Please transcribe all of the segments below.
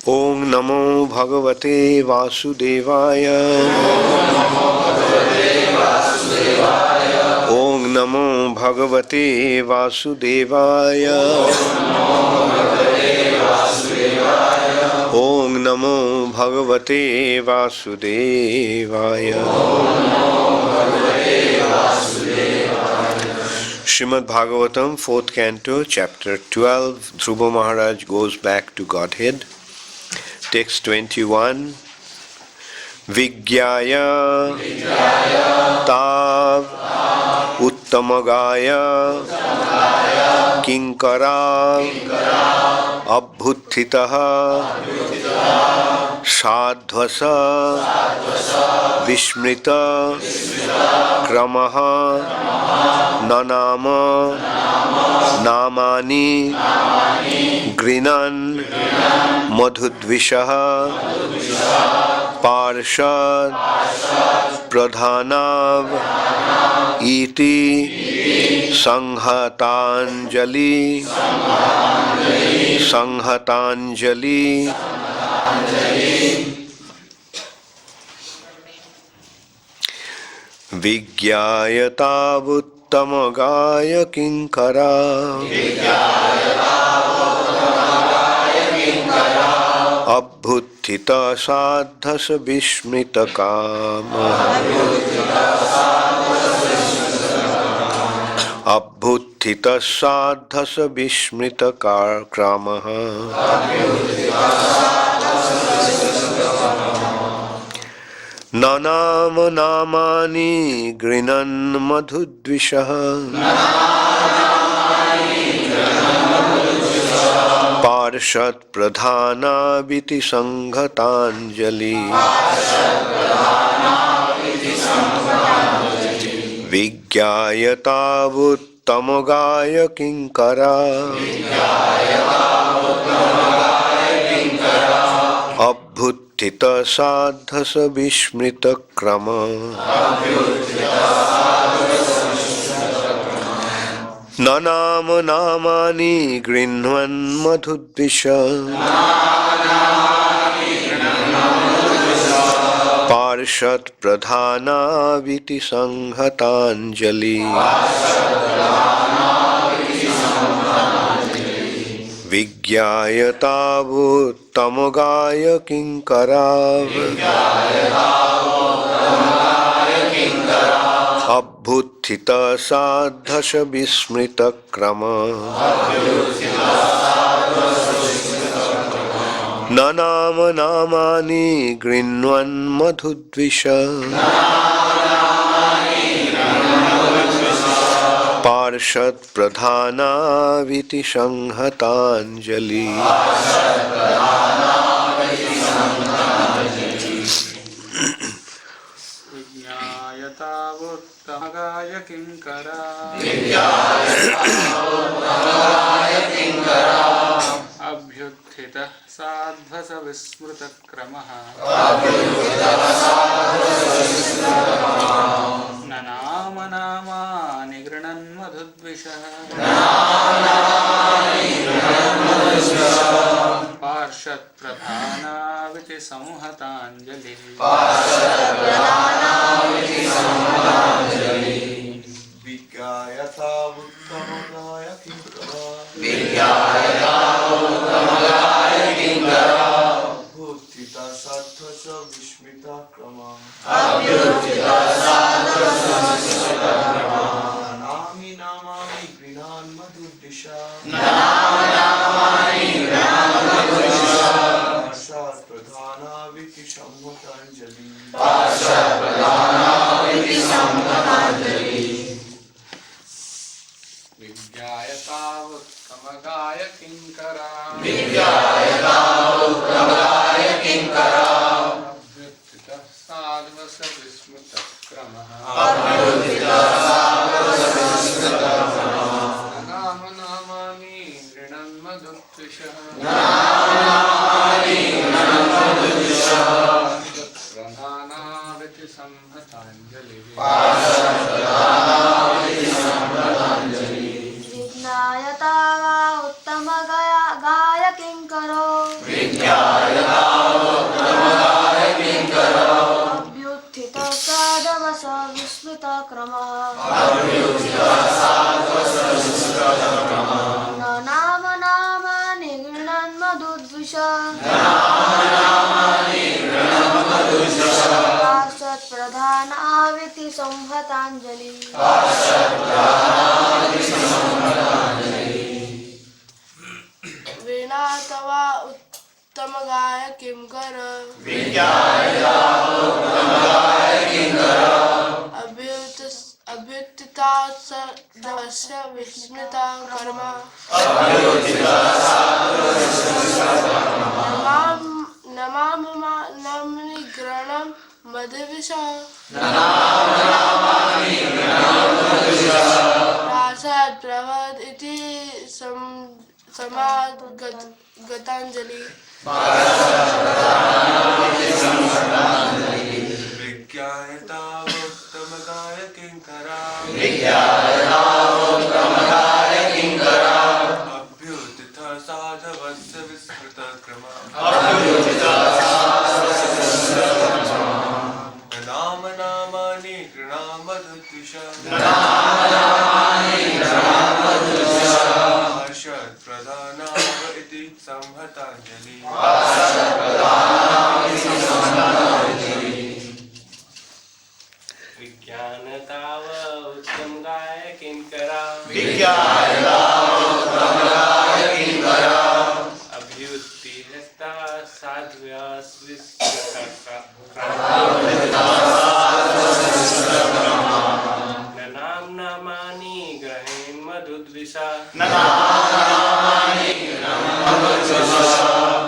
Om Namo Bhagavate Vasudevaya. Om Namo Bhagavate Vasudevaya. Om Namo Bhagavate Vasudevaya. Srimad Bhagavatam, 4th Canto, Chapter 12, Dhruva Maharaj goes back to Godhead. Text 21. Vijñaya tav uttamagaya-kinkarav abhyutthitah sadhvasa-vismrta-kramah nanama namani grnan madhudvisah parsat-pradhanav iti samhatañjalih vijñaya tav uttamagaya-kinkarav abhyutthitah sadhvasa-vismrta-kramah abhyutthitah sadhvasa-vismrta-kramah nanama namani grnan madhudvisah parsat-pradhanav iti samhatañjalih vijñaya tav uttamagaya-kinkarav abhyutthitah sadhvasa-vismrta-kramah nanama namani grnan madhudvisah parsat-pradhanav iti samhatañjalih vijñaya tav uttamagaya-kinkarav abhyutthitah sadhvasa-vismrta-kramah nanama namani grnan madhudvisah parsat-pradhanav iti samhatañjalih uttamagaya-kinkarav abhyutthitah sadhvasa-vismrta-kramah nanama namani grnan madhudvisah parsat-pradhanav iti samhatañjalih vijñaya tav uttamagaya-kinkarav abhyutthitah sadhvasa-vismrta-kramah nanami namami grnan madhudvisah parsat-pradhanav iti samhatañjalih nanama namani grnan madhudvisah parsat-pradhanav samhatañjalih vinatava uttamagaya-kinkarav abhyutthitah sadhvasa-vismrta-kramah namama namani grnan madhudvisah parsat-pradhanav iti samhatañjalih Vijñaya-kinkarav abhyutthitah sadhvasa-vismrta-kramah namani grnan madhudvisah parsat-pradhanav iti samhatañjalih Vijñanatava uttamagaya-kinkarav abhyutthitah sadhvasa-vismrta-kramah namani grnan madhudvisah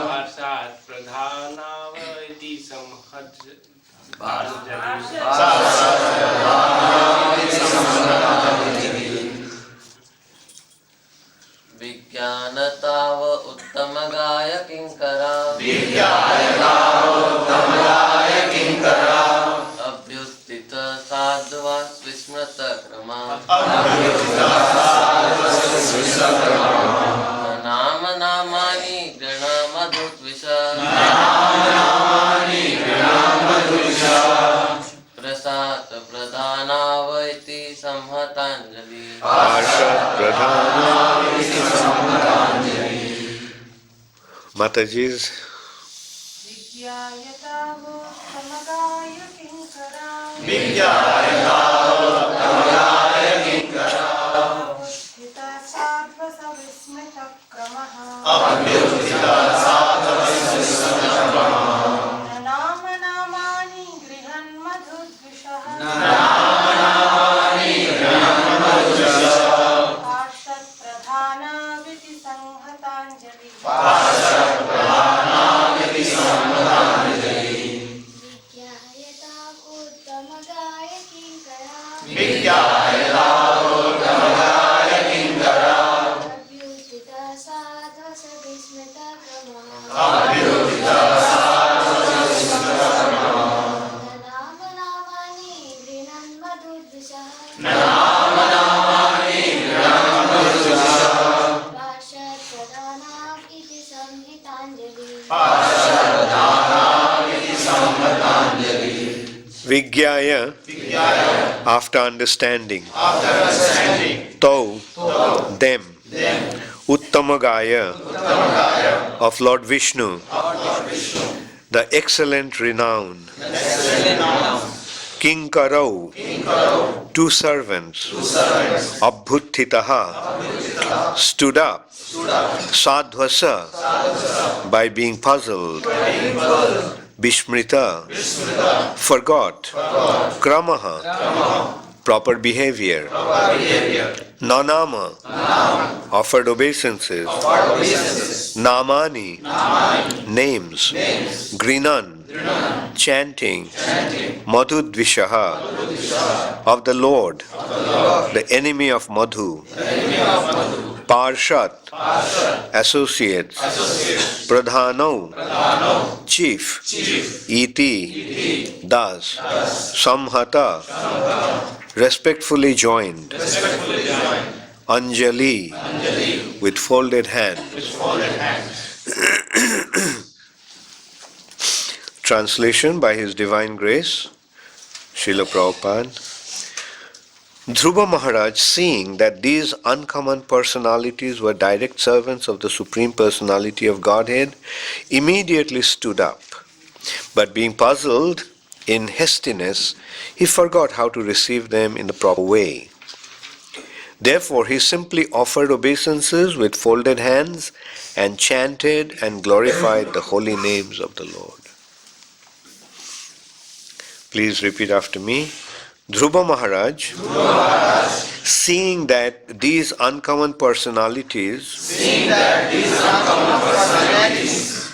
parsat-pradhanav iti Vijñanatava uttamagaya-kinkarav abhyutthitah sadhvasa-vismrta-kramah namani grnan madhudvisah parsat-pradhanav iti samhatañjalih parsat-pradhanav iti samhatañjalih. Mataji's Vijñaya, after understanding, Tau, them, Uttamagaya, of Lord Vishnu, the excellent renown, Kinkarav, two servants, abhyutthitah, stood up, sadhvasa, by being puzzled, vismrta, forgot, kramah, proper behavior, nanama, offered obeisances, namani, names, grnan, chanting, madhudvisah, of the Lord, the enemy of madhu, parsat, associates, pradhanav, chief, iti, thus, samhata, respectfully joined, anjali, with folded hands. Translation by His Divine Grace, Srila Prabhupada. Dhruva Maharaj, seeing that these uncommon personalities were direct servants of the Supreme Personality of Godhead, immediately stood up. But being puzzled in hastiness, he forgot how to receive them in the proper way. Therefore, he simply offered obeisances with folded hands and chanted and glorified the holy names of the Lord. Please repeat after me. Dhruva Maharaj, seeing that these uncommon personalities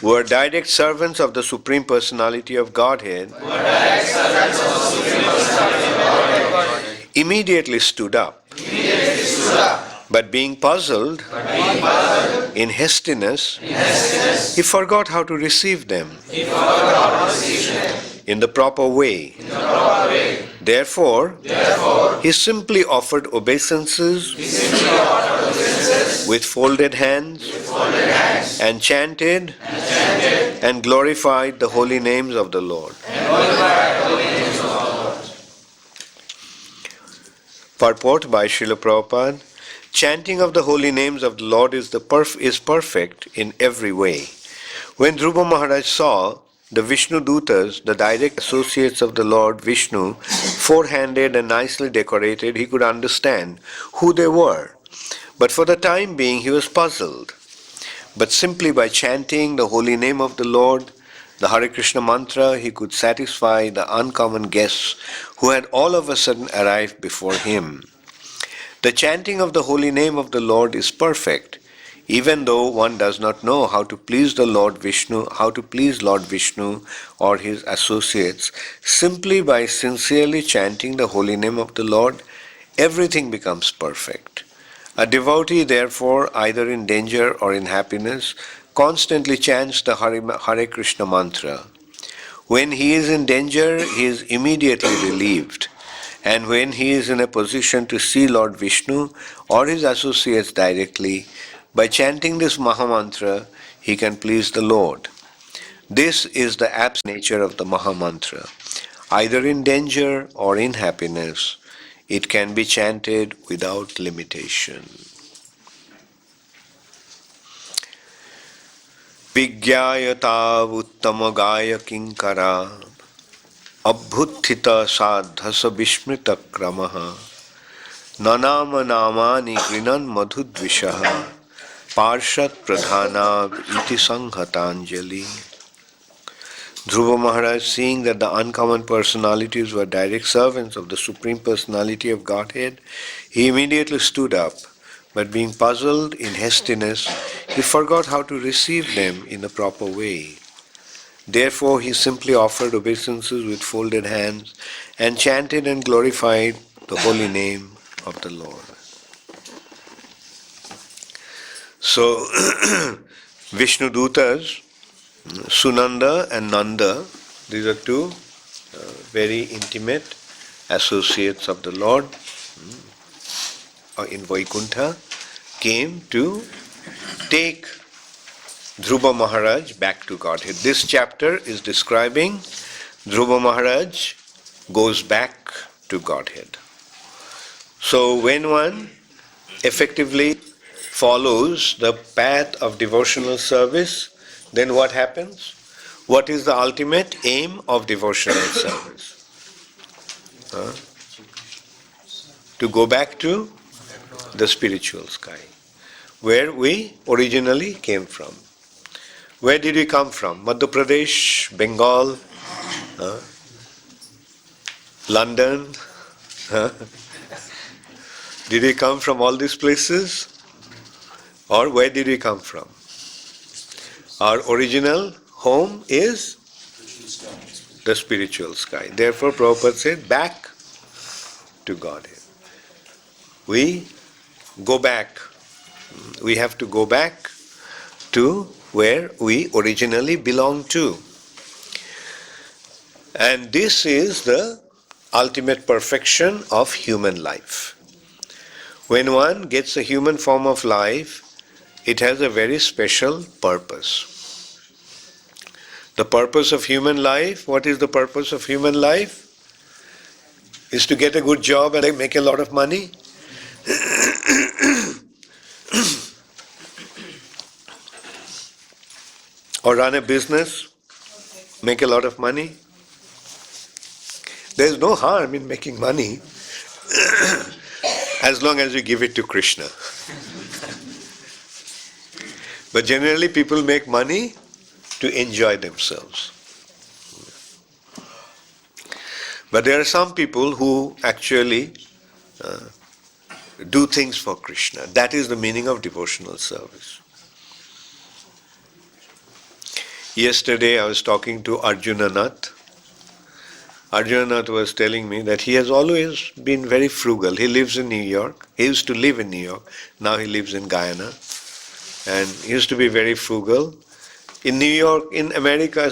were direct servants of the Supreme Personality of Godhead, immediately stood up. But being puzzled in hastiness, he forgot how to receive them in the proper way. Therefore, he simply offered obeisances with folded hands and chanted and glorified the holy names of the Lord. Purport by Srila Prabhupada. Chanting of the holy names of the Lord is perfect in every way. When Dhruva Maharaj saw the Visnudutas, the direct associates of the Lord Vishnu, four-handed and nicely decorated, he could understand who they were. But for the time being, he was puzzled. But simply by chanting the holy name of the Lord, the Hare Krishna mantra, he could satisfy the uncommon guests who had all of a sudden arrived before him. The chanting of the holy name of the Lord is perfect, even though one does not know how to please the Lord Vishnu, or his associates. Simply by sincerely chanting the holy name of the Lord, everything becomes perfect. A devotee, therefore, either in danger or in happiness, constantly chants the Hare Krishna mantra. When he is in danger, he is immediately relieved. And when he is in a position to see Lord Vishnu or his associates directly, by chanting this maha-mantra, he can please the Lord. This is the absolute nature of the maha-mantra. Either in danger or in happiness, it can be chanted without limitation. Vijñaya uttamagaya-kinkarav abhyutthitah sadhvasa-vismrta-kramah nanama namani grnan madhudvisah parsat-pradhanav iti samhatañjalih. Dhruva Maharaj, seeing that the uncommon personalities were direct servants of the Supreme Personality of Godhead, he immediately stood up. But being puzzled in hastiness, he forgot how to receive them in the proper way. Therefore, he simply offered obeisances with folded hands and chanted and glorified the holy name of the Lord. So, Visnudutas, Sunanda and Nanda, these are two very intimate associates of the Lord in Vaikuntha, came to take Dhruva Maharaj back to Godhead. This chapter is describing Dhruva Maharaj goes back to Godhead. So when one effectively follows the path of devotional service, then what happens? What is the ultimate aim of devotional service? To go back to the spiritual sky, where we originally came from. Where did we come from? Madhya Pradesh, Bengal, London? Did we come from all these places? Or where did we come from? Our original home is the spiritual sky. Therefore, Prabhupada said, back to Godhead. We go back. We have to go back to where we originally belong to. And this is the ultimate perfection of human life. When one gets a human form of life, it has a very special purpose. The purpose of human life, what is the purpose of human life? is to get a good job and make a lot of money. Or run a business, make a lot of money. There is no harm in making money as long as you give it to Krishna. But generally people make money to enjoy themselves. But there are some people who actually do things for Krishna. That is the meaning of devotional service. Yesterday I was talking to Arjuna Nath. Arjuna Nath was telling me that he has always been very frugal. He lives in New York. He used to live in New York. Now he lives in Guyana. And he used to be very frugal. In New York, in America,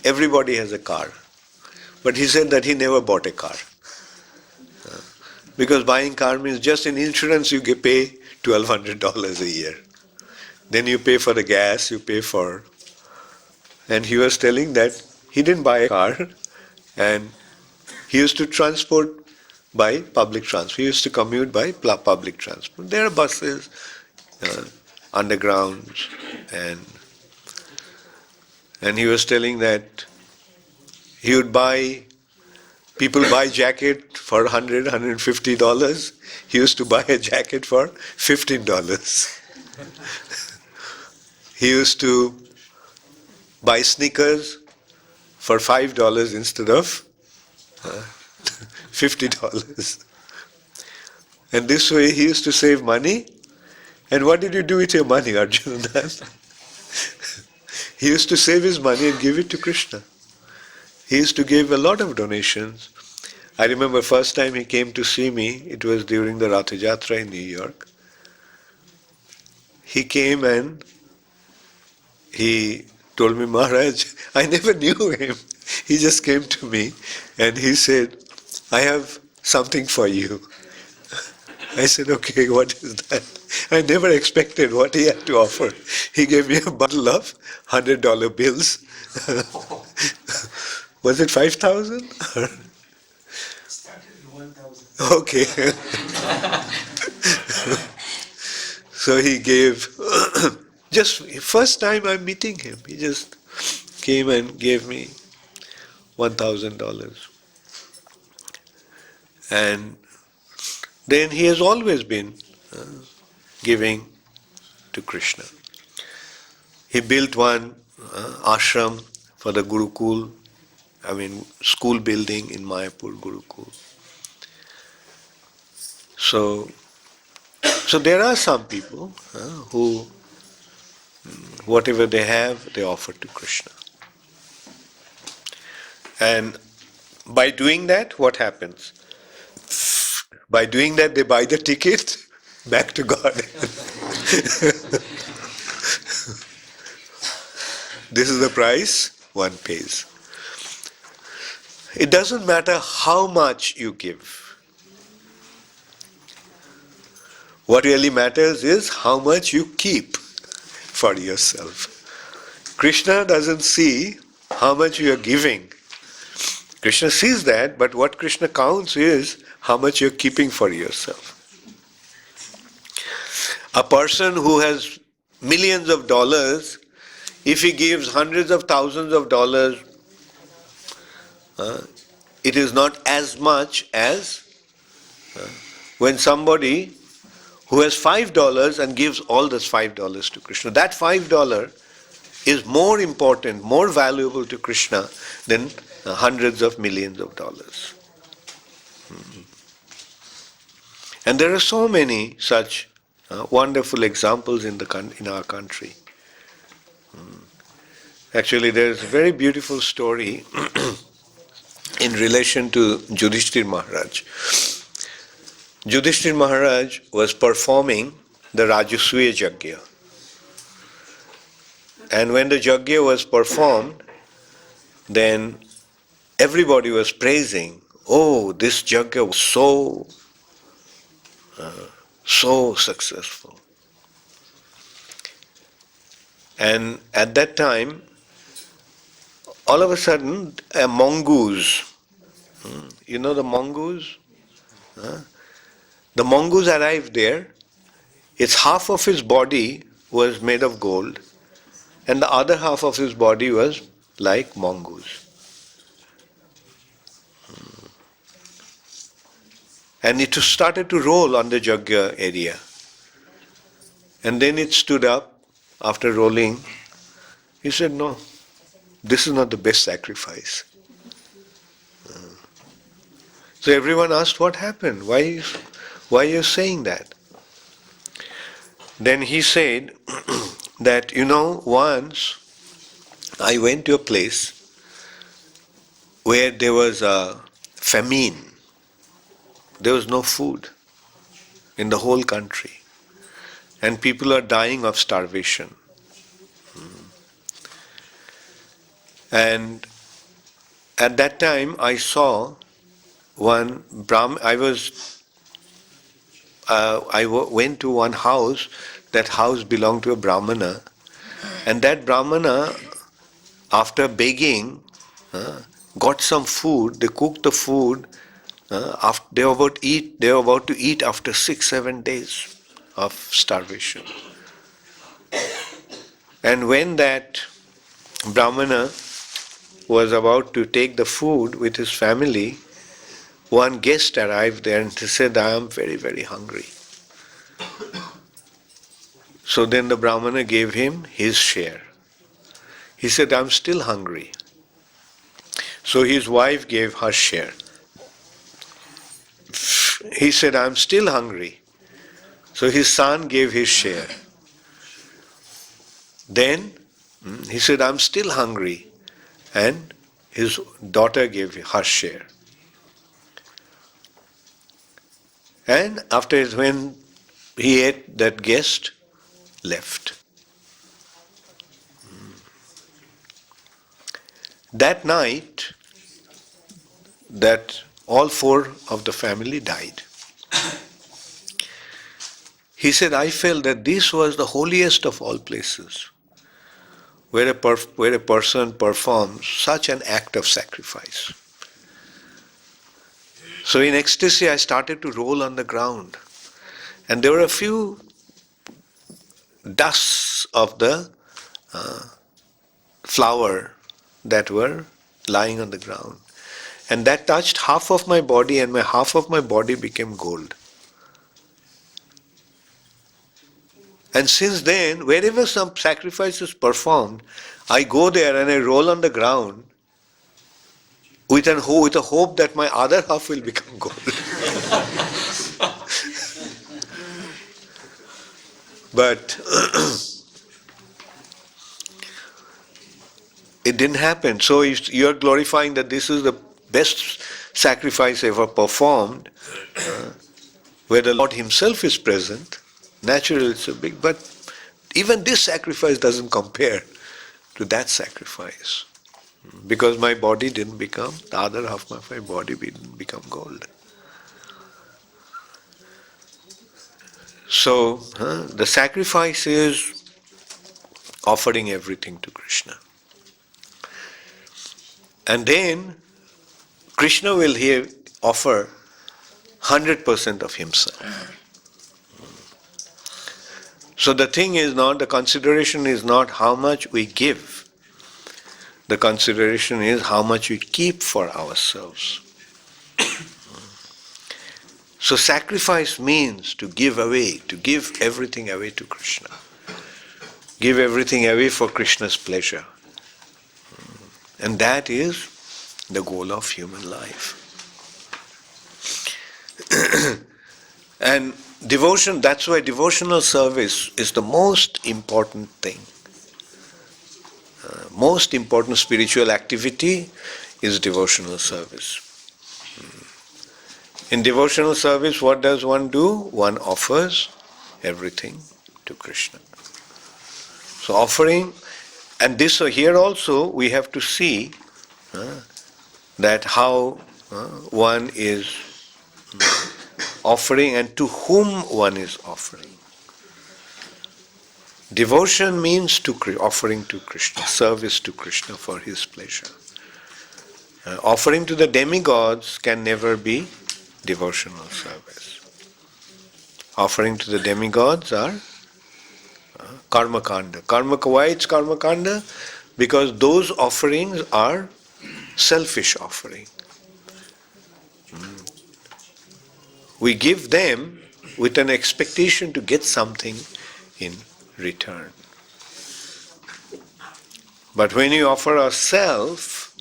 everybody has a car. But he said that he never bought a car. Because buying car means just in insurance you pay $1,200 a year. Then you pay for the gas, you pay for... And he was telling that he didn't buy a car and he used to transport by public transport. He used to commute by public transport. There are buses, undergrounds, and he was telling that he would people buy jacket for $100, $150. He used to buy a jacket for $15. He used to buy sneakers for $5 instead of $50. And this way he used to save money. And what did you do with your money, Arjuna? He used to save his money and give it to Krishna. He used to give a lot of donations. I remember first time he came to see me, it was during the Ratha Jatra in New York. He came and he told me, Maharaj, I never knew him. He just came to me and he said, I have something for you. I said, okay, what is that? I never expected what he had to offer. He gave me a bundle of $100 bills. Was it 5,000? Started at 1,000. Okay. So he gave, just first time I'm meeting him, he just came and gave me $1,000. And then he has always been giving to Krishna. He built one ashram for the Gurukul, school building in Mayapur, Gurukul. So there are some people who, whatever they have, they offer to Krishna. And by doing that, what happens? By doing that, they buy the ticket back to God. This is the price one pays. It doesn't matter how much you give. What really matters is how much you keep for yourself. Krishna doesn't see how much you are giving. Krishna sees that, but what Krishna counts is how much you're keeping for yourself. A person who has millions of dollars, if he gives hundreds of thousands of dollars, it is not as much as when somebody who has $5 and gives all this $5 to Krishna. That $5 is more important, more valuable to Krishna than hundreds of millions of dollars. And there are so many such wonderful examples in our country. Actually, there is a very beautiful story in relation to Yudhishthira Maharaj. Yudhishthira Maharaj was performing the Rajasuya Yajna. And when the Yajna was performed, then everybody was praising, oh, this Yajna was so successful. And at that time, all of a sudden, a mongoose, you know the mongoose? The mongoose arrived there. Its half of his body was made of gold, and the other half of his body was like mongoose. And it started to roll on the yajna area. And then it stood up after rolling. He said, no, this is not the best sacrifice. So everyone asked, what happened? Why are you saying that? Then he said that, once I went to a place where there was a famine. There was no food in the whole country. And people are dying of starvation. And at that time I saw one Brahmin. I went to one house. That house belonged to a Brahmana. And that Brahmana, after begging, got some food. They cooked the food. They were about to eat after 6-7 days of starvation. And when that Brahmana was about to take the food with his family, one guest arrived there and he said, I am very, very hungry. So then the Brahmana gave him his share. He said, I am still hungry. So his wife gave her share. He said, I am still hungry. So his son gave his share. Then he said, I am still hungry. And his daughter gave her share. And after, when he ate, that guest left. That night, that all 4 of the family died. He said, I felt that this was the holiest of all places, where a person performs such an act of sacrifice. So in ecstasy, I started to roll on the ground. And there were a few dusts of the flower that were lying on the ground. And that touched half of my body, and half of my body became gold. And since then, wherever some sacrifice is performed, I go there and I roll on the ground with a hope that my other half will become gold. But it didn't happen. So you are glorifying that this is the best sacrifice ever performed, where the Lord Himself is present. Naturally, it's a big, but even this sacrifice doesn't compare to that sacrifice. Because my body didn't become, the other half of my body didn't become gold. So, the sacrifice is offering everything to Krishna. And then, Krishna will here offer 100% of Himself. So the thing is not, the consideration is not how much we give. The consideration is how much we keep for ourselves. So sacrifice means to give away, to give everything away to Krishna. Give everything away for Krishna's pleasure. And that is the goal of human life. And devotion, that's why devotional service is the most important thing. Most important spiritual activity is devotional service. In devotional service, what does one do? One offers everything to Krishna. So offering, and this here also we have to see that how one is offering and to whom one is offering. Devotion means offering to Krishna, service to Krishna for His pleasure. Offering to the demigods can never be devotional service. Offering to the demigods are karma kanda. Why it's karma kanda? Because those offerings are selfish offering. We give them with an expectation to get something in return. But when you offer ourselves,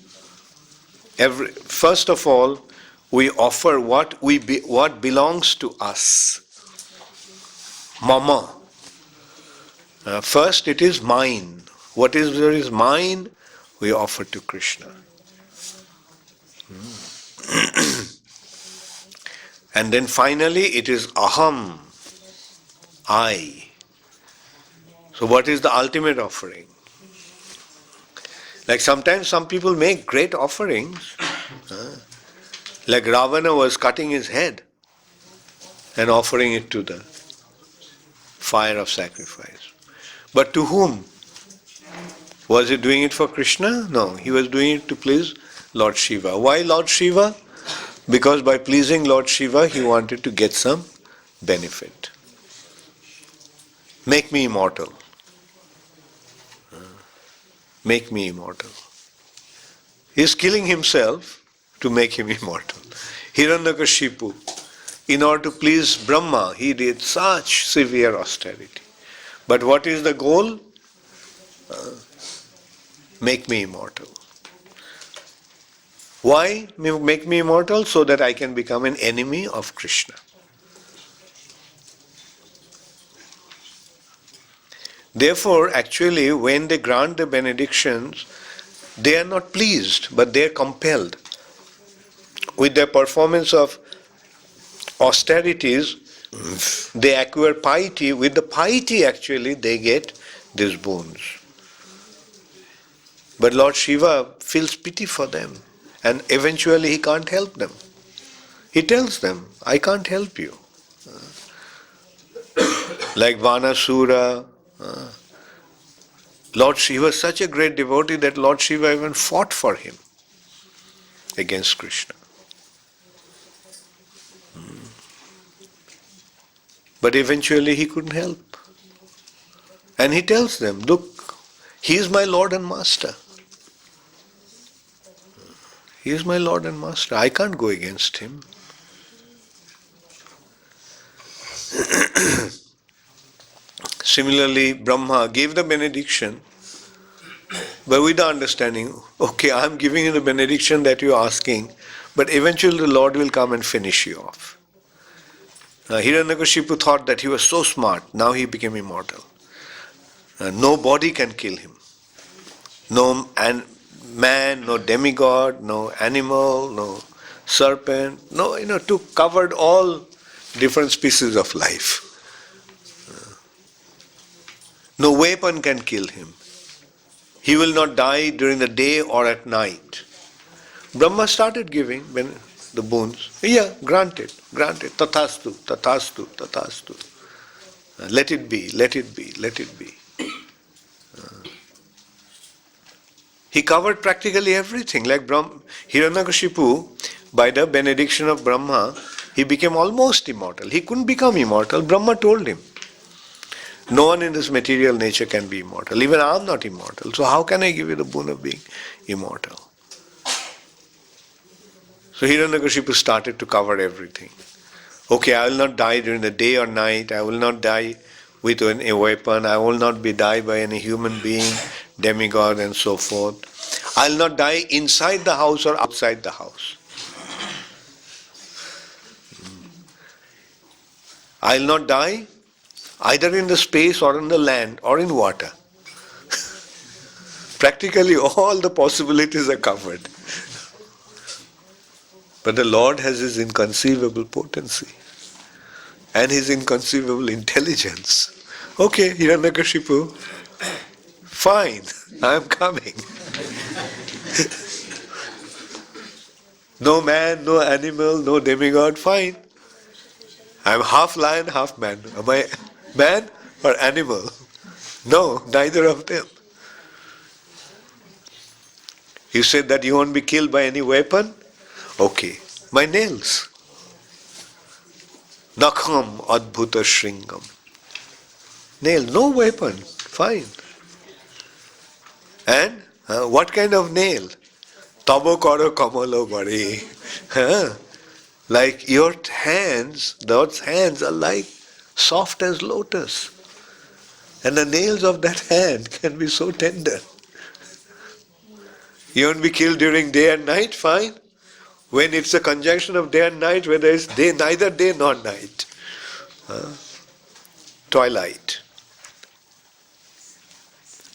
first of all, we offer what belongs to us. Mama. First, it is mine. Whatever is mine, we offer to Krishna. And then finally, it is aham, I. So what is the ultimate offering? Like sometimes some people make great offerings. Like Ravana was cutting his head and offering it to the fire of sacrifice. But to whom? Was he doing it for Krishna? No, he was doing it to please Lord Shiva. Why Lord Shiva? Because by pleasing Lord Shiva, he wanted to get some benefit. Make me immortal. Make me immortal. He is killing himself to make him immortal. Hiranyakashipu, in order to please Brahma, he did such severe austerity. But what is the goal? Make me immortal. Why make me immortal? So that I can become an enemy of Krishna. Therefore, actually, when they grant the benedictions, they are not pleased, but they are compelled. With their performance of austerities, they acquire piety. With the piety, actually, they get these boons. But Lord Shiva feels pity for them, and eventually he can't help them. He tells them, I can't help you. Like Vanasura, Lord Shiva was such a great devotee that Lord Shiva even fought for him against Krishna. But eventually he couldn't help. And he tells them, look, he is my Lord and Master. He is my Lord and Master. I can't go against him. Similarly, Brahma gave the benediction, but with the understanding, okay, I am giving you the benediction that you are asking, but eventually the Lord will come and finish you off. Hiranyakashipu thought that he was so smart, now he became immortal. No body can kill him. No man, no demigod, no animal, no serpent, covered all different species of life. No weapon can kill him. He will not die during the day or at night. Brahma started giving the boons. Yeah, granted, tathastu, tathastu, tathastu. Let it be, let it be, let it be. He covered practically everything. Like Hiranyakashipu, by the benediction of Brahma, he became almost immortal. He couldn't become immortal. Brahma told him, no one in this material nature can be immortal. Even I am not immortal. So how can I give you the boon of being immortal? So Hiranyakashipu started to cover everything. Okay, I will not die during the day or night. I will not die with a weapon. I will not die by any human being, demigod and so forth. I will not die inside the house or outside the house. I will not die either in the space or in the land or in water. Practically all the possibilities are covered. But the Lord has His inconceivable potency and His inconceivable intelligence. Okay, Hiranyakashipu, fine, I am coming. No man, no animal, no demigod, fine. I am half lion, half man. Am I man or animal? No, neither of them. You said that you won't be killed by any weapon? Okay, my nails. Nakham adbhuta shringam. Nail, no weapon, fine. And what kind of nail? Tabo karo kamalo bari. Like your hands, those hands are like soft as lotus. And the nails of that hand can be so tender. You won't be killed during day and night, fine. When it's a conjunction of day and night, whether it's day, neither day nor night. Twilight.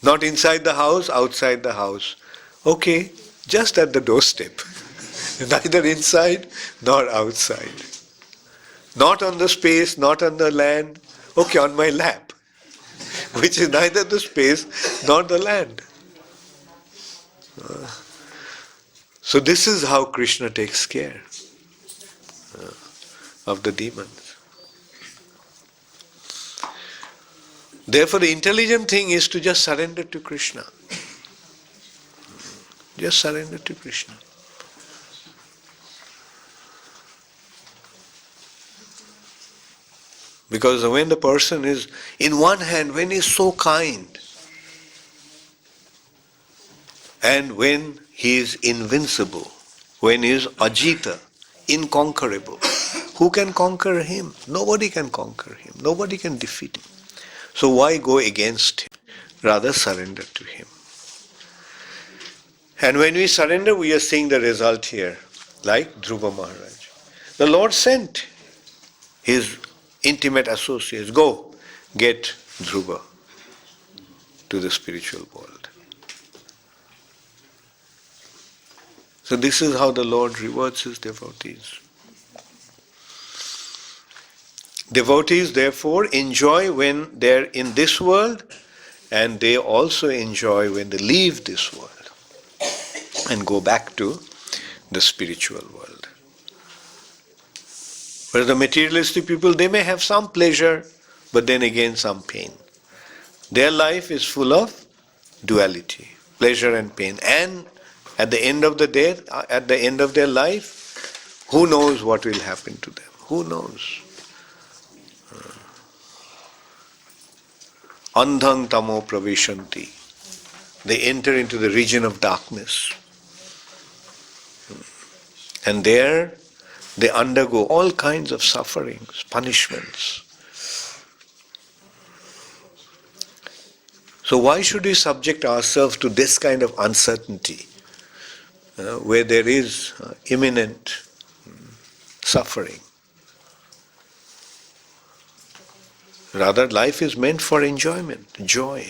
Not inside the house, outside the house. Okay, just at the doorstep. Neither inside nor outside. Not on the space, not on the land. Okay, on my lap. Which is neither the space nor the land. So this is how Krishna takes care of the demons. Therefore the intelligent thing is to just surrender to Krishna. Just surrender to Krishna. Because when the person is, in one hand, when he is so kind, and when he is invincible, when he is ajita, inconquerable, who can conquer him? Nobody can conquer him. Nobody can defeat him. So why go against him? Rather surrender to him. And when we surrender, we are seeing the result here, like Dhruva Maharaja. The Lord sent his intimate associates, go get Dhruva to the spiritual world. So this is how the Lord rewards his devotees. Devotees therefore enjoy when they're in this world, and they also enjoy when they leave this world and go back to the spiritual world. Whereas the materialistic people, they may have some pleasure, but then again some pain. Their life is full of duality, pleasure and pain. And at the end of the day, at the end of their life, who knows what will happen to them? Who knows? Andhang tamo pravishanti. They enter into the region of darkness. And there they undergo all kinds of sufferings, punishments. So why should we subject ourselves to this kind of uncertainty, where there is imminent suffering? Rather, life is meant for enjoyment, joy.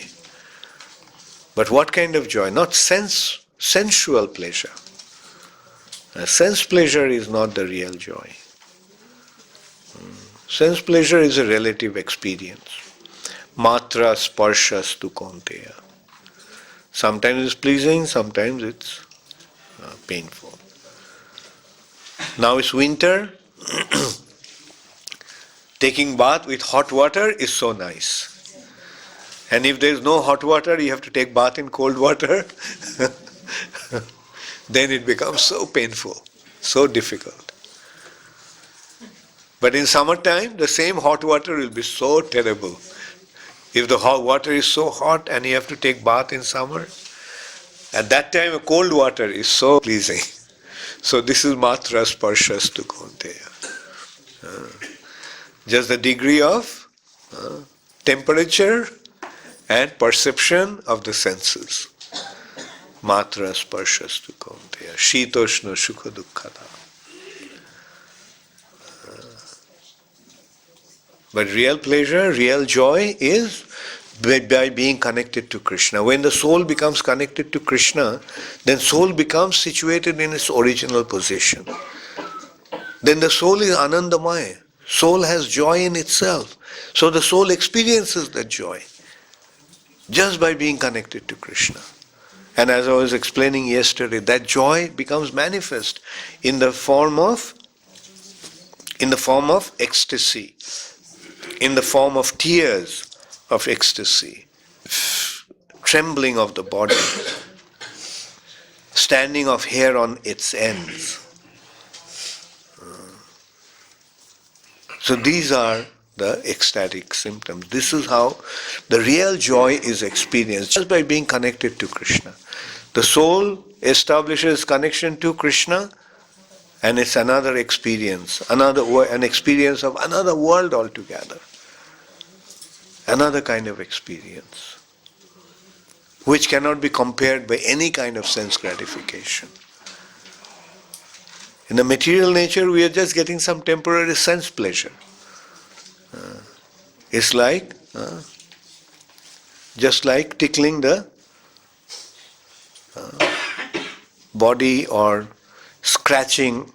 But what kind of joy? Not sensual pleasure. Sense pleasure is not the real joy. Sense pleasure is a relative experience. Matra sparshas tu kaunteya. Sometimes it's pleasing, sometimes it's painful. Now it's winter. Taking bath with hot water is so nice. And if there is no hot water, you have to take bath in cold water. Then it becomes so painful, so difficult. But in summertime, the same hot water will be so terrible. If the hot water is so hot and you have to take bath in summer, at that time a cold water is so pleasing. So this is matra sparshas tu kaunteya. Just the degree of temperature and perception of the senses. Matra sparshas tu kaunteya. Shitoshna sukha dukkhata. But real pleasure, real joy is by being connected to Krishna. When the soul becomes connected to Krishna, then soul becomes situated in its original position. Then the soul is anandamaya. Soul has joy in itself. So the soul experiences that joy just by being connected to Krishna. And as I was explaining yesterday, that joy becomes manifest in the form of ecstasy, in the form of tears of ecstasy, trembling of the body, standing of hair on its ends. So these are the ecstatic symptoms. This is how the real joy is experienced, just by being connected to Krishna. The soul establishes connection to Krishna, and it's another experience, an experience of another world altogether. Another kind of experience, which cannot be compared by any kind of sense gratification. In the material nature, we are just getting some temporary sense pleasure. It's like, just like tickling the body or scratching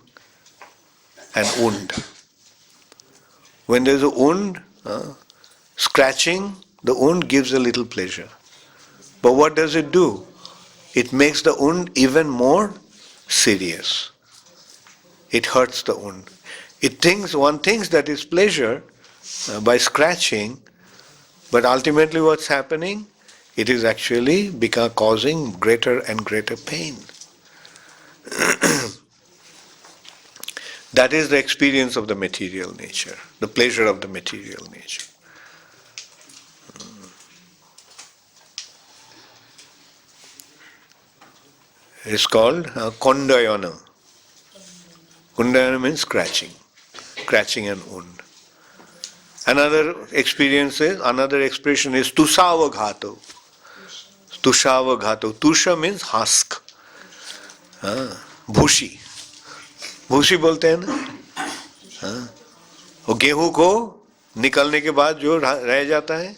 an wound. When there's a wound, scratching the wound gives a little pleasure. But what does it do? It makes the wound even more serious. It hurts the wound. One thinks that is pleasure by scratching, but ultimately what's happening? It is actually causing greater and greater pain. That is the experience of the material nature, the pleasure of the material nature. It's called kondayana. Kondayana means scratching an wound. Another expression is tusavaghato. Tusavaghato. Tusha means husk. भूसी भूसी बोलते हैं ना, वो गेहूं को निकलने के बाद जो रह जाता है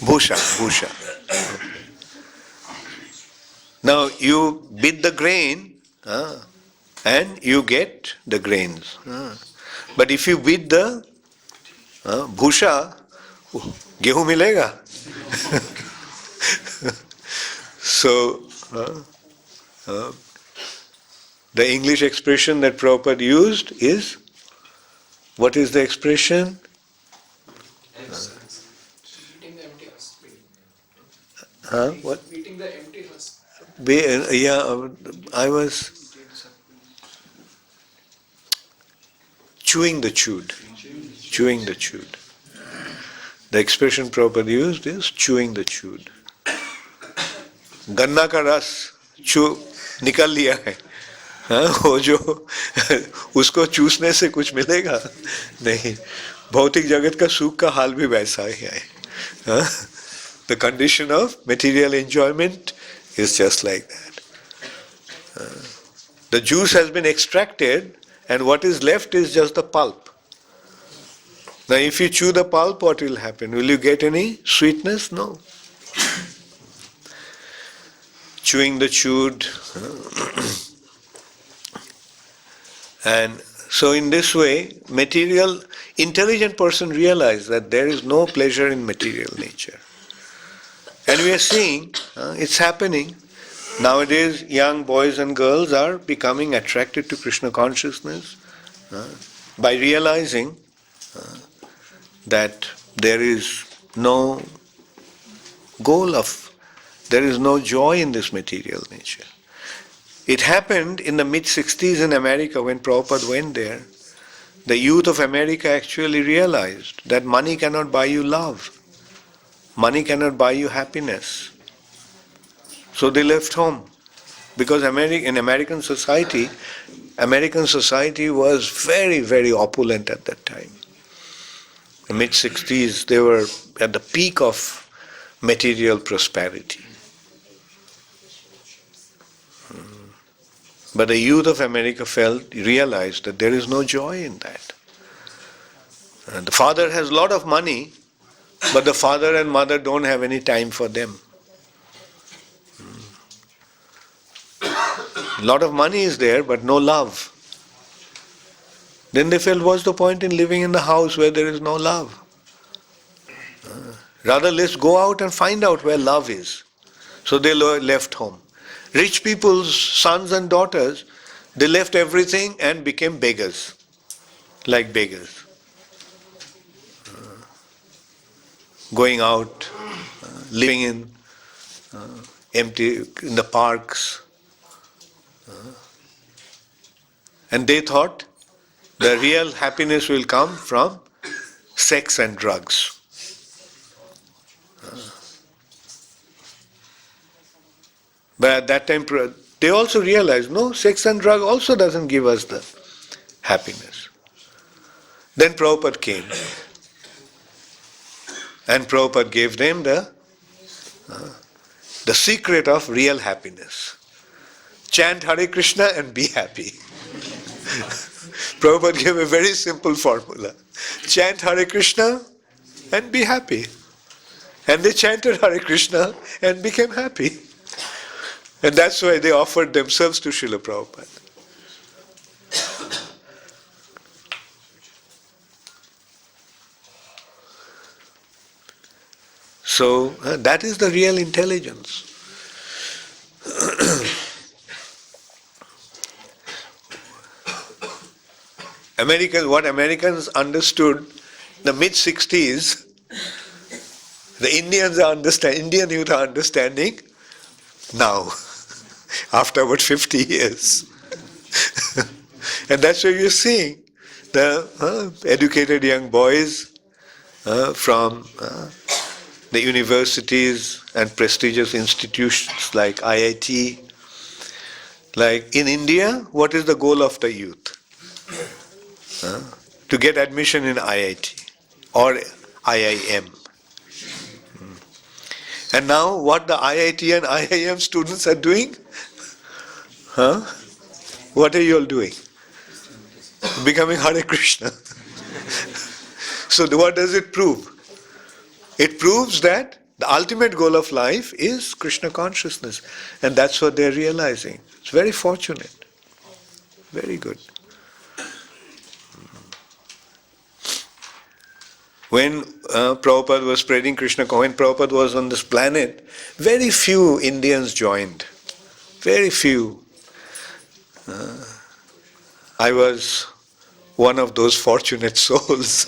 भूसा भूसा. Now you beat the grain and you get the grains. But if you beat the bhusha, गेहूं मिलेगा. So the English expression that Prabhupada used is, what is the expression? Beating the empty husk. What? Beating the empty husk. I was chewing the chewed. Chewing the chewed. The expression Prabhupada used is chewing the chewed. गन्ना का रस निकल लिया है, वो जो उसको चूसने से कुछ मिलेगा नहीं. भौतिक जगत का सुख का हाल भी वैसा ही है. The condition of material enjoyment is just like that. The juice has been extracted and what is left is just the pulp. Now if you chew the pulp, what will happen? Will you get any sweetness? No. Chewing the chewed. And so in this way, intelligent person realizes that there is no pleasure in material nature. And we are seeing, it's happening. Nowadays, young boys and girls are becoming attracted to Krishna consciousness by realizing that there is no there is no joy in this material nature. It happened in the mid-60s in America when Prabhupada went there. The youth of America actually realized that money cannot buy you love. Money cannot buy you happiness. So they left home. Because in American society was very, very opulent at that time. In the mid-60s, they were at the peak of material prosperity. But the youth of America realized that there is no joy in that. And the father has a lot of money, but the father and mother don't have any time for them. A lot of money is there, but no love. Then they felt, what's the point in living in the house where there is no love? Rather, let's go out and find out where love is. So they left home. Rich people's sons and daughters, they left everything and became beggars, like beggars. Going out, living in the parks. And they thought The real happiness will come from sex and drugs. But at that time, they also realized, no, sex and drug also doesn't give us the happiness. Then Prabhupada came. And Prabhupada gave them the secret of real happiness. Chant Hare Krishna and be happy. Prabhupada gave a very simple formula. Chant Hare Krishna and be happy. And they chanted Hare Krishna and became happy. And that's why they offered themselves to Srila Prabhupada. So that is the real intelligence. What Americans understood in the mid-60s, the Indian youth are understanding now, after about 50 years. And that's why you're seeing the educated young boys from the universities and prestigious institutions like IIT. Like in India, what is the goal of the youth? To get admission in IIT or IIM. And now what the IIT and IIM students are doing? What are you all doing? Becoming Hare Krishna. So what does it prove? It proves that the ultimate goal of life is Krishna consciousness. And that's what they're realizing. It's very fortunate. Very good. When Prabhupada was spreading Krishna, when Prabhupada was on this planet, very few Indians joined. Very few. I was one of those fortunate souls.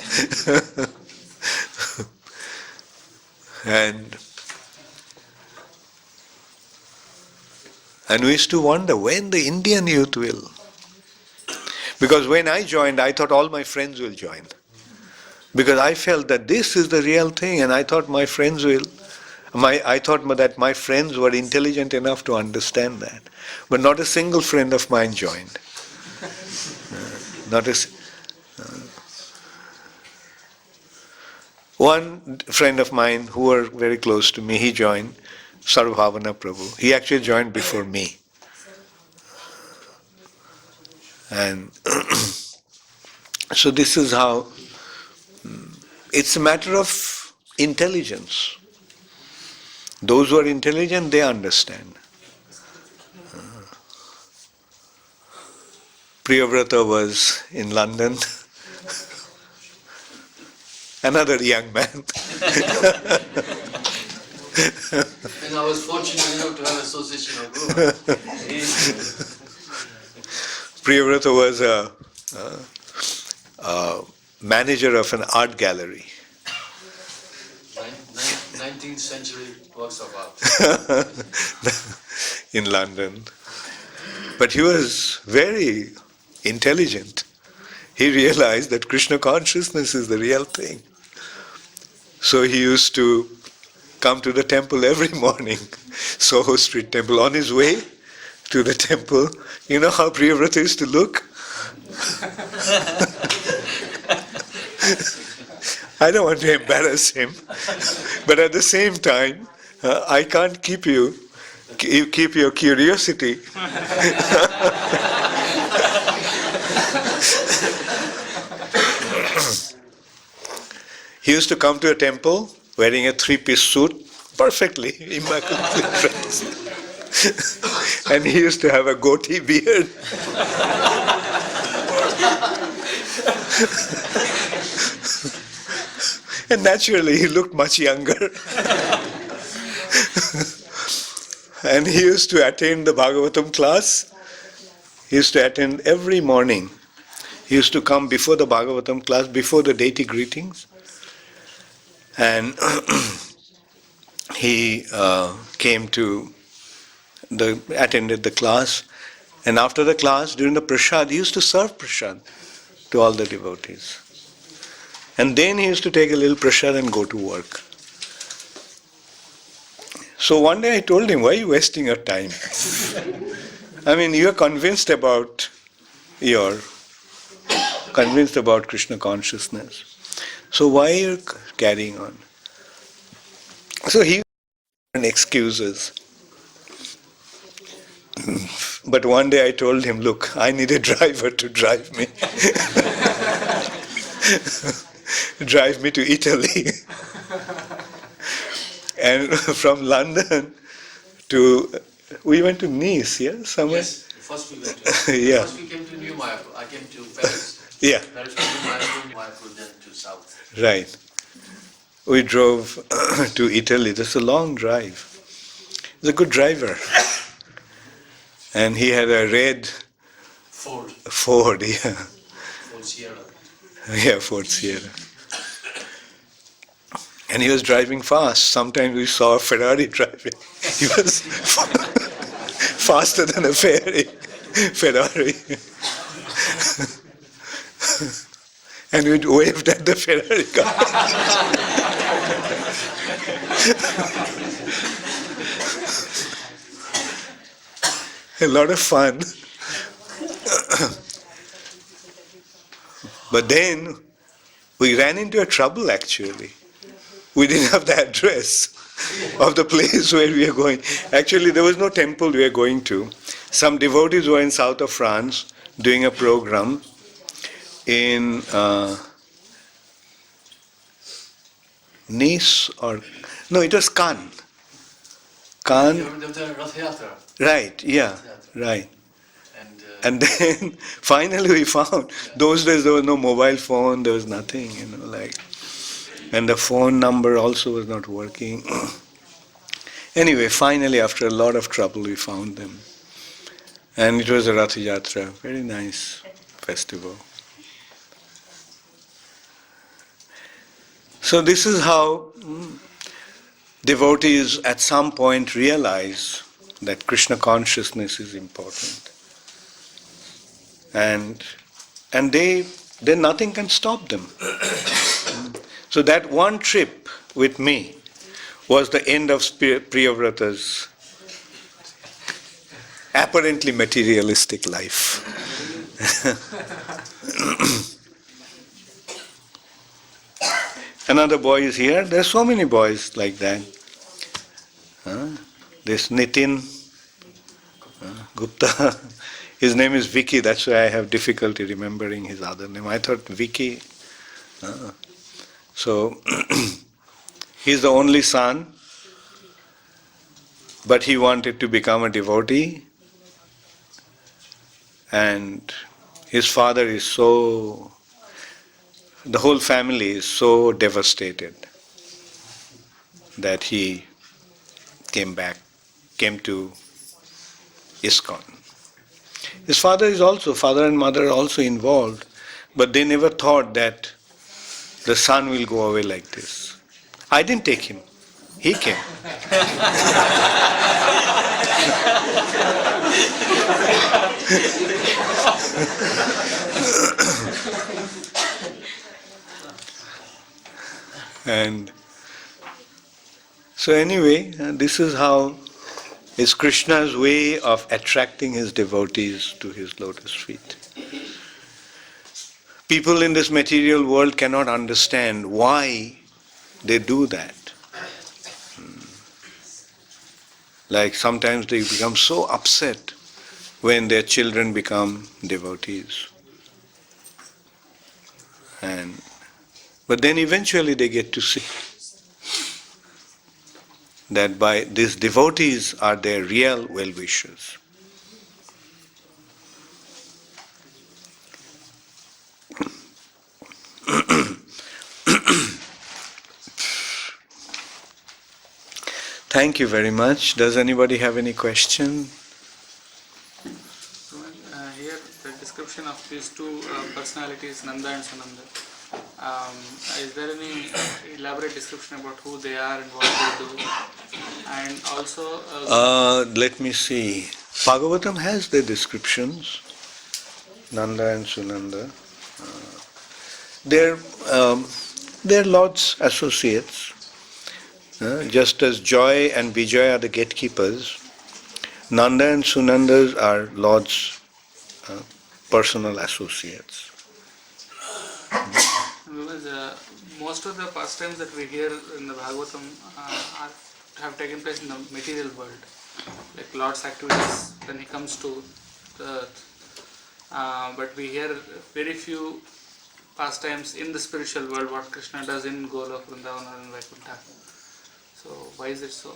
And we used to wonder when the Indian youth will. Because when I joined, I thought all my friends will join. Because I felt that this is the real thing, and I thought my friends will. I thought that my friends were intelligent enough to understand that. But not a single friend of mine joined. One friend of mine who were very close to me, he joined, Sarvabhavana Prabhu. He actually joined before me. And so this is how, it's a matter of intelligence. Those who are intelligent, they understand. Priyavrata was in London. Another young man. And I was fortunate enough to have association of Guru. Priyavrata was a manager of an art gallery. 19th century works of art. In London. But he was very intelligent. He realized that Krishna consciousness is the real thing. So he used to come to the temple every morning, Soho Street Temple. On his way to the temple, you know how Priyavrata used to look? I don't want to embarrass him, but at the same time, I can't keep your curiosity. He used to come to a temple wearing a three-piece suit, perfectly, immaculately dressed. And he used to have a goatee beard. And naturally, he looked much younger. And he used to attend the Bhagavatam class. He used to attend every morning. He used to come before the Bhagavatam class, before the deity greetings. And he attended the class. And after the class, during the prasad, he used to serve prasad to all the devotees. And then he used to take a little prasad and go to work. So one day I told him, why are you wasting your time? I mean, you are convinced about Krishna consciousness. So why are you carrying on? So he had excuses. But one day I told him, look, I need a driver to drive me. Drive me to Italy. And from London we went to Nice, yeah? Somewhere? Yes, first we went to Yeah. First we came to New Mayapur. I came to Paris. Yeah, Paris to New Mayapur, then to South. right. We drove to Italy. That's a long drive. He's a good driver. And he had a red Ford, yeah. Ford Sierra. Yeah, Ford Sierra. And he was driving fast. Sometimes we saw a Ferrari driving. He was faster than a Ferrari. And we waved at the Ferrari car. A lot of fun. But then we ran into a trouble actually. We didn't have the address of the place where we are going. Actually, there was no temple we were going to. Some devotees were in south of France doing a program in Nice it was Cannes. Rath Yatra. Right, yeah, right. And then finally we found, those days there was no mobile phone, there was nothing, and the phone number also was not working. Anyway, finally after a lot of trouble we found them. And it was a Rath Yatra, very nice festival. So this is how devotees at some point realize that Krishna consciousness is important. And then nothing can stop them. So that one trip with me was the end of Priyavrata's apparently materialistic life. Another boy is here. There are so many boys like that. This Nitin Gupta, his name is Vicky, that's why I have difficulty remembering his other name. I thought Vicky. So, he's the only son, but he wanted to become a devotee, and his father is the whole family is so devastated that he came to ISKCON. His father and mother are also involved, but they never thought that the son will go away like this. I didn't take him. He came. And so anyway, this is how it's Krishna's way of attracting his devotees to his lotus feet. People in this material world cannot understand why they do that. Like sometimes they become so upset when their children become devotees. But then eventually they get to see that by these devotees are their real well-wishers. Thank you very much. Does anybody have any question? Here the description of these two personalities, Nanda and Sananda. Is there any elaborate description about who they are and what they do? And also... let me see. Bhagavatam has the descriptions. Nanda and Sunanda. they're Lord's associates. Just as Joy and Vijñaya are the gatekeepers, Nanda and Sunandas are Lord's personal associates. Because most of the pastimes that we hear in the Bhagavatam have taken place in the material world, like Lord's activities when he comes to the earth. But we hear very few pastimes in the spiritual world, what Krishna does in Golok, Vrindavan or in Vaikuntha. So why is it so?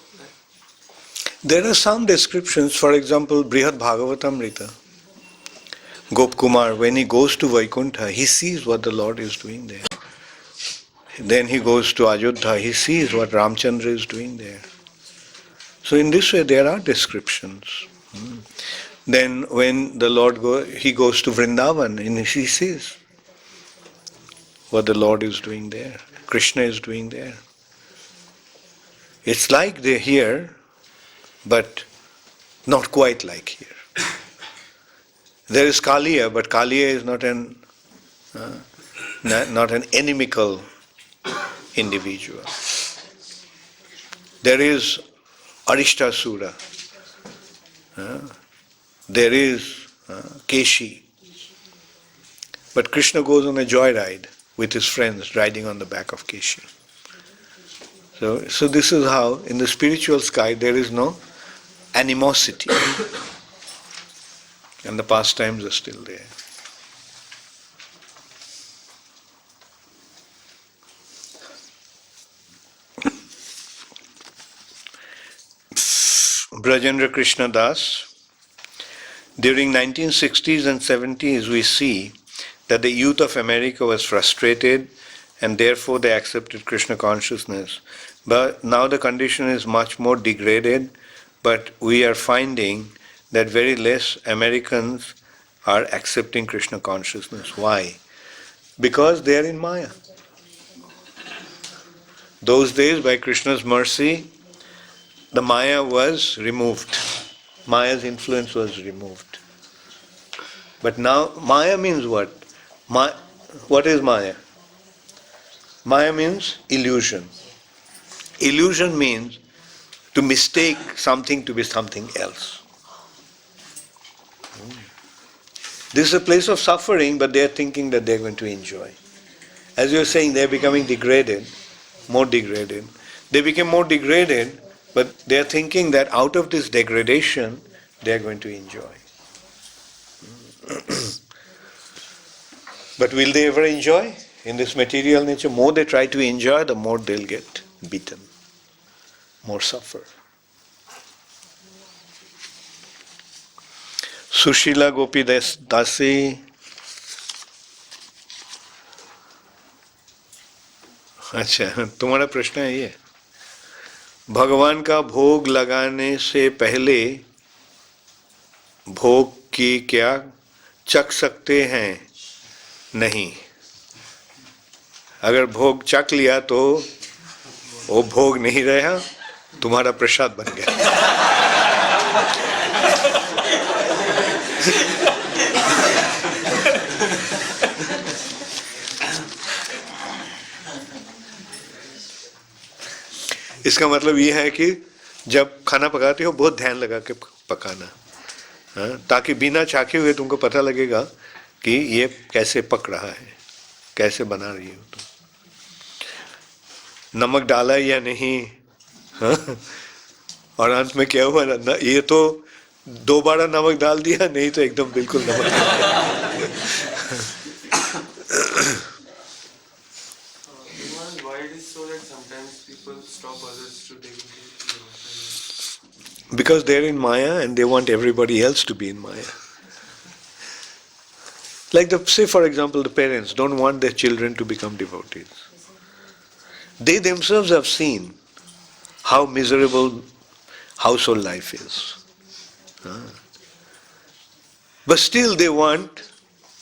There are some descriptions, for example, Brihad Bhagavatamrita. Gopkumar, when he goes to Vaikuntha, he sees what the Lord is doing there. Then he goes to Ayodhya, he sees what Ramchandra is doing there. So in this way there are descriptions. Then when the Lord he goes to Vrindavan and he sees what the Lord is doing there, Krishna is doing there. It's like they're here, but not quite like here. There is Kaliya, but Kaliya is not an inimical individual. There is Arishtasura. There is Keshi. But Krishna goes on a joyride with his friends, riding on the back of Keshi. So this is how, in the spiritual sky, there is no animosity. And the pastimes are still there. Brajendra Krishna Das. During 1960s and 70s, we see that the youth of America was frustrated and therefore they accepted Krishna consciousness. But now the condition is much more degraded, but we are finding that very less Americans are accepting Krishna consciousness. Why? Because they are in Maya. Those days, by Krishna's mercy, the Maya was removed. Maya's influence was removed. But now, Maya means what? What is Maya? Maya means illusion. Illusion means to mistake something to be something else. This is a place of suffering, but they are thinking that they are going to enjoy. As you are saying, they are becoming degraded, more degraded. They became more degraded, but they are thinking that out of this degradation, they are going to enjoy. But will they ever enjoy? In this material nature, more they try to enjoy, the more they'll get beaten, more suffer. Sushila गोपी दासी. अच्छा, तुम्हारा प्रश्न है ये. भगवान का भोग लगाने से पहले भोग की क्या चख सकते हैं? नहीं. अगर भोग चख लिया तो वो भोग नहीं रहा, तुम्हारा प्रसाद बन गया. इसका मतलब ये है कि जब खाना पकाते हो बहुत ध्यान लगा के पकाना, ताकि बिना चाखे हुए तुमको पता लगेगा कि ये कैसे पक रहा है, कैसे बना रही हो तुम, नमक डाला या नहीं. और अंत में क्या हुआ, ये तो दोबारा नमक डाल दिया, नहीं तो एकदम बिल्कुल नमक. Why it is so that sometimes people stop others to take into Because they're in Maya and they want everybody else to be in Maya. Like say for example, the parents don't want their children to become devotees. They themselves have seen how miserable household life is. But still they want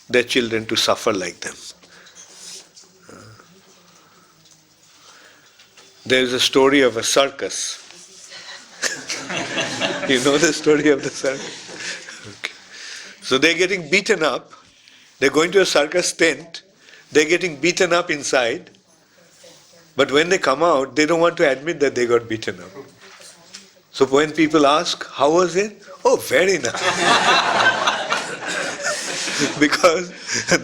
their children to suffer like them. There is a story of a circus. You know the story of the circus? Okay. So they're getting beaten up. They're going to a circus tent. they're getting beaten up inside, but when they come out, they don't want to admit that they got beaten up. So when people ask, how was it? Oh, very nice. Because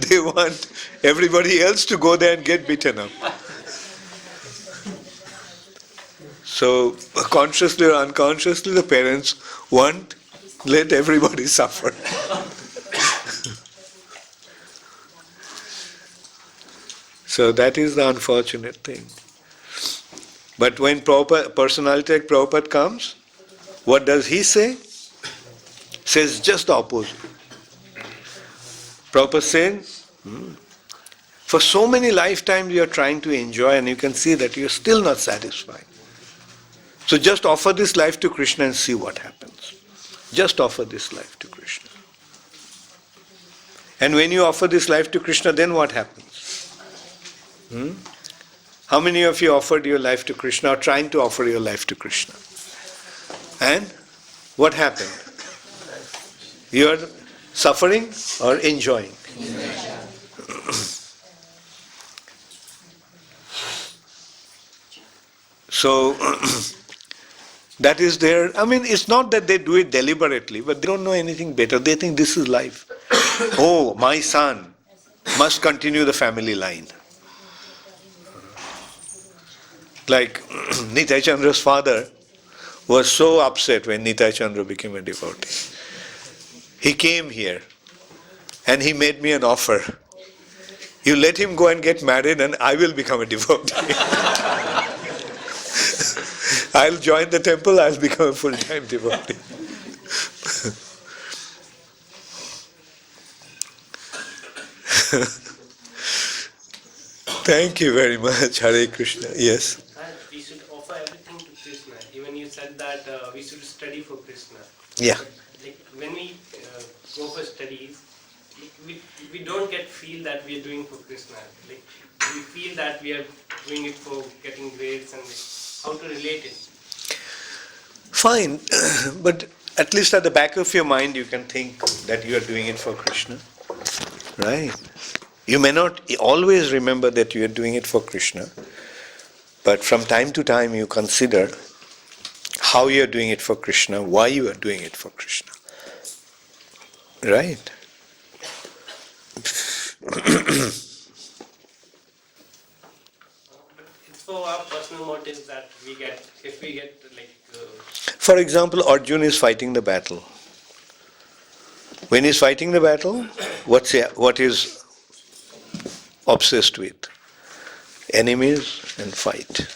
they want everybody else to go there and get beaten up. So consciously or unconsciously, the parents want let everybody suffer. So that is the unfortunate thing. But when personality like Prabhupada comes, what does he say? Says just the opposite. Prabhupada says, for so many lifetimes you are trying to enjoy and you can see that you are still not satisfied. So just offer this life to Krishna and see what happens. Just offer this life to Krishna. And when you offer this life to Krishna, then what happens? How many of you offered your life to Krishna or trying to offer your life to Krishna? And what happened? You are suffering or enjoying? So, that is their, it's not that they do it deliberately, but they don't know anything better. They think this is life. Oh, my son must continue the family line. Like Nitai Chandra's father was so upset when Nitai Chandra became a devotee. He came here and he made me an offer. You let him go and get married and I will become a devotee. I'll join the temple, I'll become a full-time devotee. Thank you very much. Hare Krishna. Yes. We should offer everything to Krishna. Even you said that we should study for Krishna. Yeah. Like when we go for studies, we don't feel that we are doing for Krishna. Like we feel that we are doing it for getting grades and how to relate it. Fine, but at least at the back of your mind you can think that you are doing it for Krishna. Right? You may not always remember that you are doing it for Krishna, but from time to time you consider how you are doing it for Krishna, why you are doing it for Krishna. Right? It's for our personal motives that we get, if we get like... For example, Arjuna is fighting the battle. When he's fighting the battle, what is obsessed with? Enemies and fight.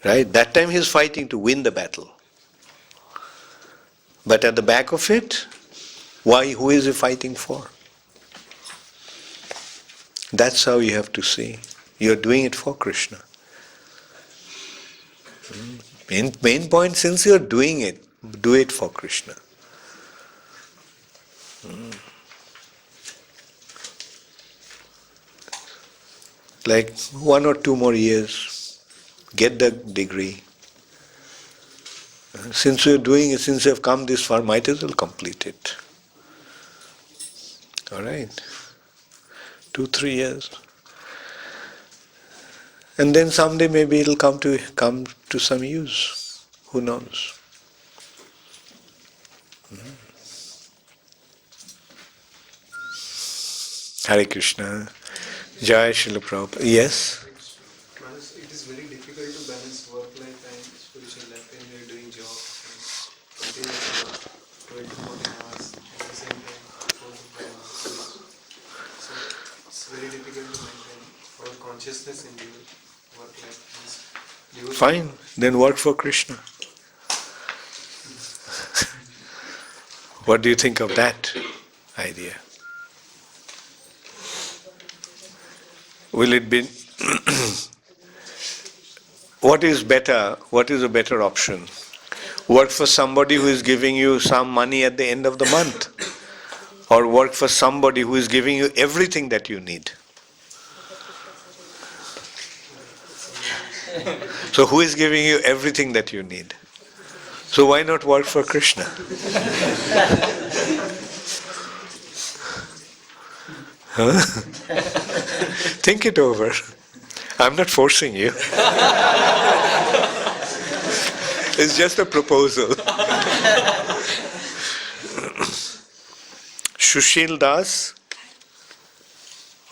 Right? That time he's fighting to win the battle. But at the back of it, who is he fighting for? That's how you have to see. You're doing it for Krishna. Main point, since you're doing it, do it for Krishna. Like 1 or 2 more years, get the degree. Since you're doing it, since you've come this far, might as well complete it. Alright? 2-3 years. And then someday maybe it'll come to some use. Who knows? Hare Krishna. Jai Srila Prabhupada. Yes? Maharaj, it is very difficult to balance work life and spiritual life when you are doing job and continuous 20-40 hours at the same time, 4-5 hours. So it's very difficult to maintain our consciousness in the work life. Fine, then work for Krishna. What do you think of that idea? Will it be... What is better? What is a better option? Work for somebody who is giving you some money at the end of the month? Or work for somebody who is giving you everything that you need? So who is giving you everything that you need? So why not work for Krishna? Huh? Think it over. I'm not forcing you. It's just a proposal. Sushil Das?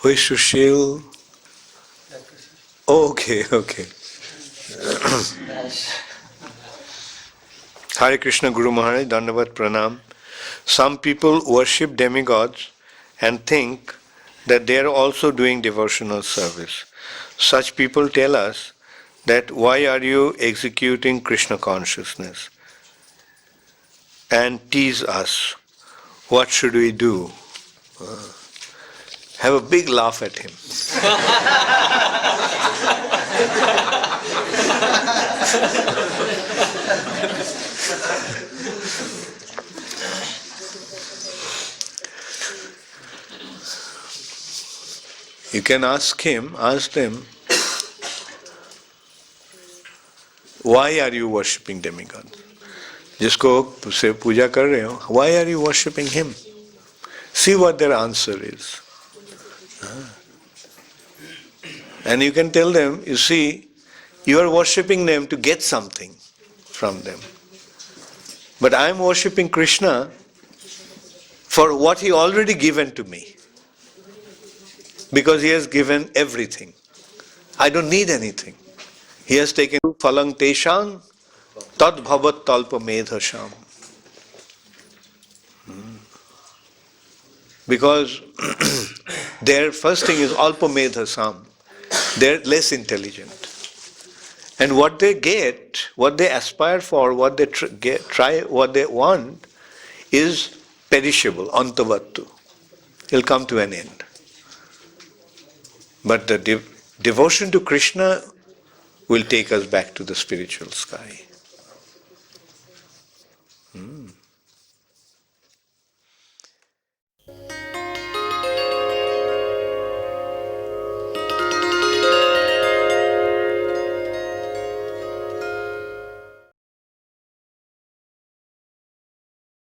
Who is Sushil? Oh, okay. Hare Krishna Guru Maharaj, Dandavat Pranam. Some people worship demigods and think that they are also doing devotional service. Such people tell us that why are you executing Krishna consciousness? And tease us. What should we do? Have a big laugh at him. You can ask them, why are you worshipping demigod? जिसको से पूजा कर रहे हो, why are you worshipping him? See what their answer is. And you can tell them, you see, you are worshipping them to get something from them. But I am worshipping Krishna for what he already given to me. Because he has given everything. I don't need anything. He has taken phalang teshang tad bhavat talpa medhasham. Because their first thing is alpa medhasam. They're less intelligent. And what they get, what they aspire for, what they try, what they want is perishable, antavattu. It'll come to an end. But the devotion to Krishna will take us back to the spiritual sky.